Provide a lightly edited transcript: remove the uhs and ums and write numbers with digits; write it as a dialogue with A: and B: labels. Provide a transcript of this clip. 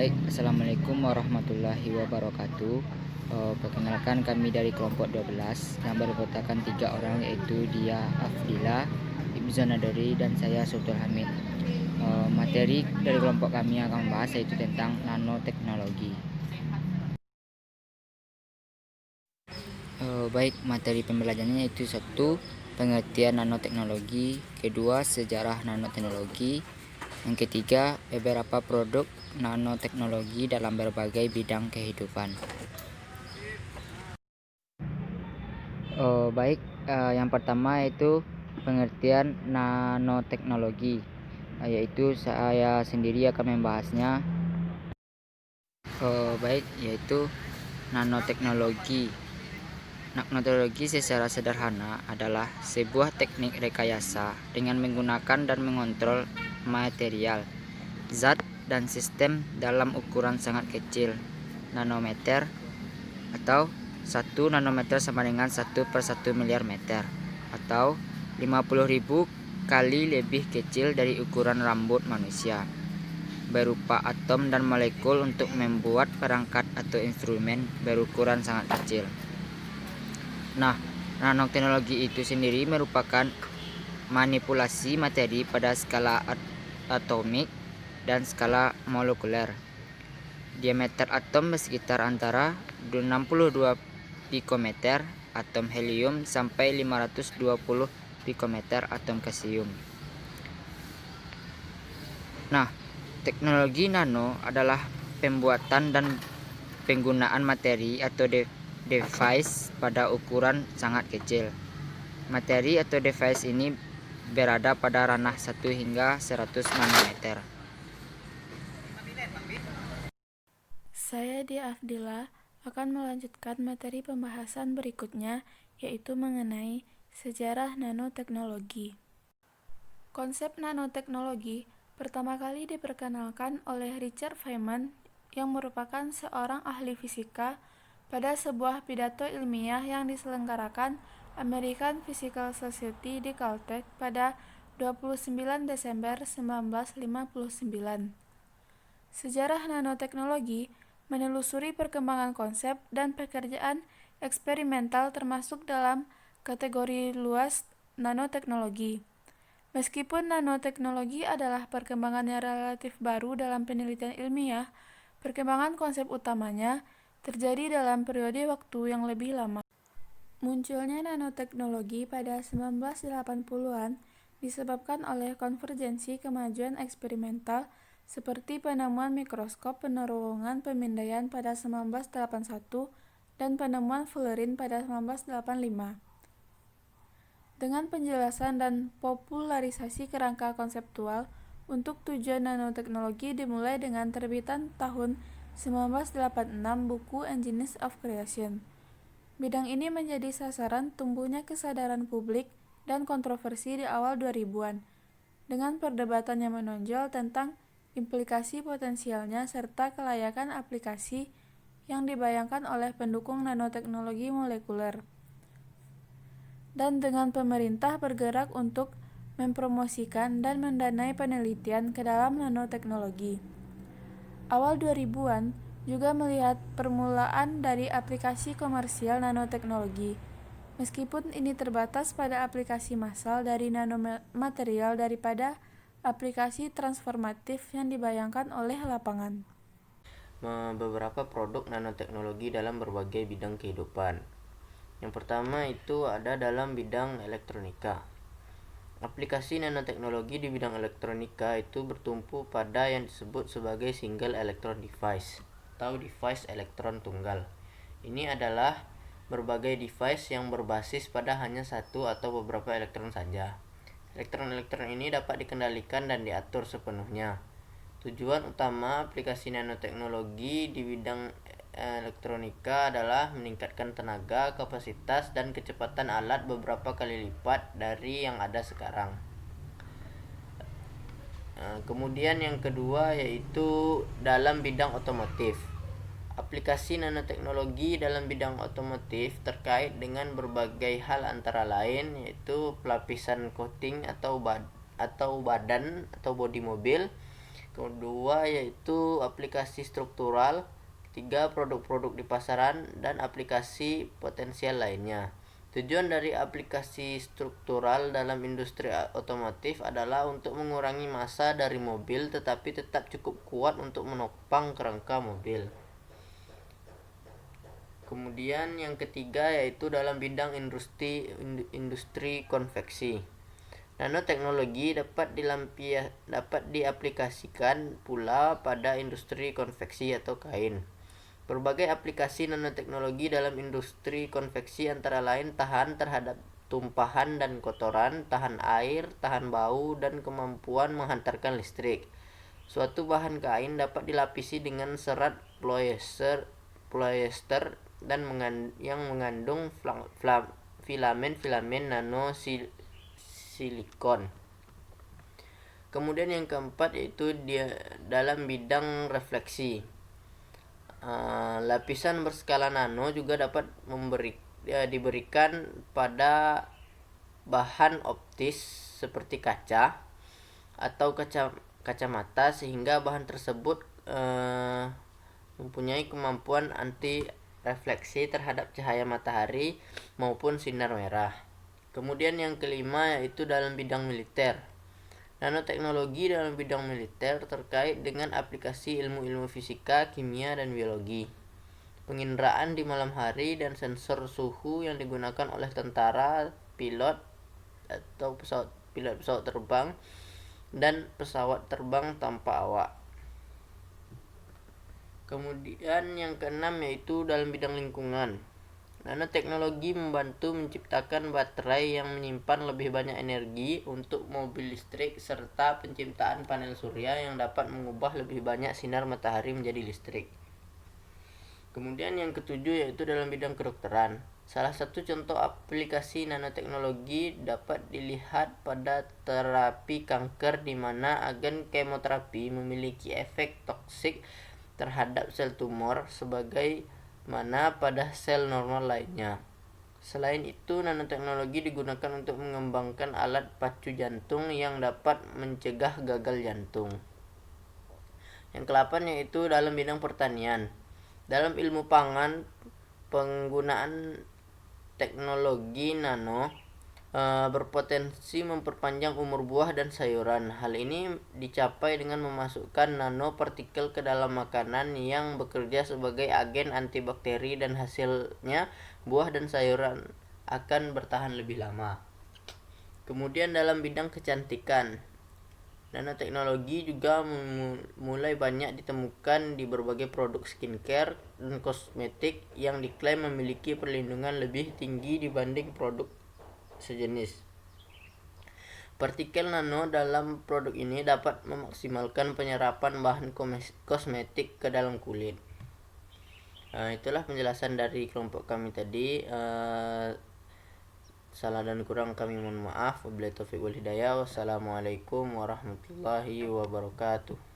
A: Baik, Assalamualaikum warahmatullahi wabarakatuh. Perkenalkan kami dari kelompok 12 yang beranggotakan 3 orang, yaitu Dia Afdila, Ibnu Nadori, dan saya Sultan Hamid. Materi dari kelompok kami yang akan membahas yaitu tentang nanoteknologi. Baik, materi pembelajarannya yaitu 1. Pengertian nanoteknologi, kedua sejarah nanoteknologi, yang ketiga beberapa produk nanoteknologi dalam berbagai bidang kehidupan. Baik, yang pertama yaitu pengertian nanoteknologi, yaitu saya sendiri akan membahasnya. Baik, yaitu nanoteknologi. Nanoteknologi secara sederhana adalah sebuah teknik rekayasa dengan menggunakan dan mengontrol material, zat, dan sistem dalam ukuran sangat kecil, nanometer, atau 1 nanometer sama dengan 1/1 miliar meter, atau 50.000 kali lebih kecil dari ukuran rambut manusia, berupa atom dan molekul untuk membuat perangkat atau instrumen berukuran sangat kecil. Nah, nanoteknologi itu sendiri merupakan manipulasi materi pada skala atomik dan skala molekuler. Diameter atom bersekitar antara 62 pikometer atom helium sampai 520 pikometer atom kalsium. Nah, teknologi nano adalah pembuatan dan penggunaan materi atau device pada ukuran sangat kecil. Materi atau device ini berada pada ranah 1 hingga 100 nanometer.
B: Saya Dia Afdila akan melanjutkan materi pembahasan berikutnya, yaitu mengenai sejarah nanoteknologi. Konsep nanoteknologi pertama kali diperkenalkan oleh Richard Feynman yang merupakan seorang ahli fisika pada sebuah pidato ilmiah yang diselenggarakan American Physical Society di Caltech pada 29 Desember 1959. Sejarah nanoteknologi menelusuri perkembangan konsep dan pekerjaan eksperimental termasuk dalam kategori luas nanoteknologi. Meskipun nanoteknologi adalah perkembangan yang relatif baru dalam penelitian ilmiah, perkembangan konsep utamanya terjadi dalam periode waktu yang lebih lama. Munculnya nanoteknologi pada 1980-an disebabkan oleh konvergensi kemajuan eksperimental seperti penemuan mikroskop penerongan pemindaian pada 1981 dan penemuan Fullerene pada 1985. Dengan penjelasan dan popularisasi kerangka konseptual untuk tujuan nanoteknologi dimulai dengan terbitan tahun 1986 buku Engineers of Creation. Bidang ini menjadi sasaran tumbuhnya kesadaran publik dan kontroversi di awal 2000-an, dengan perdebatan yang menonjol tentang implikasi potensialnya serta kelayakan aplikasi yang dibayangkan oleh pendukung nanoteknologi molekuler. Dan dengan pemerintah bergerak untuk mempromosikan dan mendanai penelitian ke dalam nanoteknologi. Awal 2000-an juga melihat permulaan dari aplikasi komersial nanoteknologi. Meskipun ini terbatas pada aplikasi massal dari nanomaterial daripada aplikasi transformatif yang dibayangkan oleh lapangan.
C: Beberapa produk nanoteknologi dalam berbagai bidang kehidupan. Yang pertama itu ada dalam bidang elektronika. Aplikasi nanoteknologi di bidang elektronika itu bertumpu pada yang disebut sebagai single electron device atau device elektron tunggal. Ini adalah berbagai device yang berbasis pada hanya satu atau beberapa elektron saja. Elektron-elektron ini dapat dikendalikan dan diatur sepenuhnya. Tujuan utama aplikasi nanoteknologi di bidang elektronika adalah meningkatkan tenaga, kapasitas, dan kecepatan alat beberapa kali lipat dari yang ada sekarang. Kemudian yang kedua yaitu dalam bidang otomotif. Aplikasi nanoteknologi dalam bidang otomotif terkait dengan berbagai hal antara lain yaitu pelapisan coating atau badan atau bodi mobil, Kedua yaitu aplikasi struktural. Ketiga, produk-produk di pasaran dan aplikasi potensial lainnya. Tujuan dari aplikasi struktural dalam industri otomotif adalah untuk mengurangi massa dari mobil tetapi tetap cukup kuat untuk menopang kerangka mobil. Kemudian yang ketiga yaitu dalam bidang industri konveksi. Nanoteknologi dapat diaplikasikan pula pada industri konveksi atau kain. Berbagai aplikasi nanoteknologi dalam industri konveksi antara lain tahan terhadap tumpahan dan kotoran, tahan air, tahan bau, dan kemampuan menghantarkan listrik. Suatu bahan kain dapat dilapisi dengan serat polyester dan yang mengandung filamen-filamen silikon. Kemudian yang keempat yaitu dalam bidang refleksi. Lapisan berskala nano juga dapat diberikan pada bahan optis seperti kaca atau kacamata sehingga bahan tersebut mempunyai kemampuan anti refleksi terhadap cahaya matahari maupun sinar merah. Kemudian yang kelima yaitu dalam bidang militer. Nanoteknologi dalam bidang militer terkait dengan aplikasi ilmu-ilmu fisika, kimia, dan biologi. Penginderaan di malam hari dan sensor suhu yang digunakan oleh tentara, pilot pesawat terbang, dan pesawat terbang tanpa awak. Kemudian yang keenam yaitu dalam bidang lingkungan. Nanoteknologi membantu menciptakan baterai yang menyimpan lebih banyak energi untuk mobil listrik serta penciptaan panel surya yang dapat mengubah lebih banyak sinar matahari menjadi listrik. Kemudian yang ketujuh yaitu dalam bidang kedokteran. Salah satu contoh aplikasi nanoteknologi dapat dilihat pada terapi kanker di mana agen kemoterapi memiliki efek toksik terhadap sel tumor sebagai mana pada sel normal lainnya. Selain itu, nanoteknologi digunakan untuk mengembangkan alat pacu jantung yang dapat mencegah gagal jantung. Yang ke-8 yaitu dalam bidang pertanian. Dalam ilmu pangan, penggunaan teknologi nano berpotensi memperpanjang umur buah dan sayuran. Hal ini dicapai dengan memasukkan nanopartikel ke dalam makanan yang bekerja sebagai agen antibakteri dan hasilnya buah dan sayuran akan bertahan lebih lama. Kemudian dalam bidang kecantikan, nanoteknologi juga mulai banyak ditemukan di berbagai produk skincare dan kosmetik yang diklaim memiliki perlindungan lebih tinggi dibanding produk sejenis. Partikel nano dalam produk ini dapat memaksimalkan penyerapan bahan kosmetik ke dalam kulit. Itulah penjelasan dari kelompok kami tadi. Salah dan kurang kami mohon maaf. Wabillahi taufiq wal hidayah. Wassalamualaikum warahmatullahi wabarakatuh.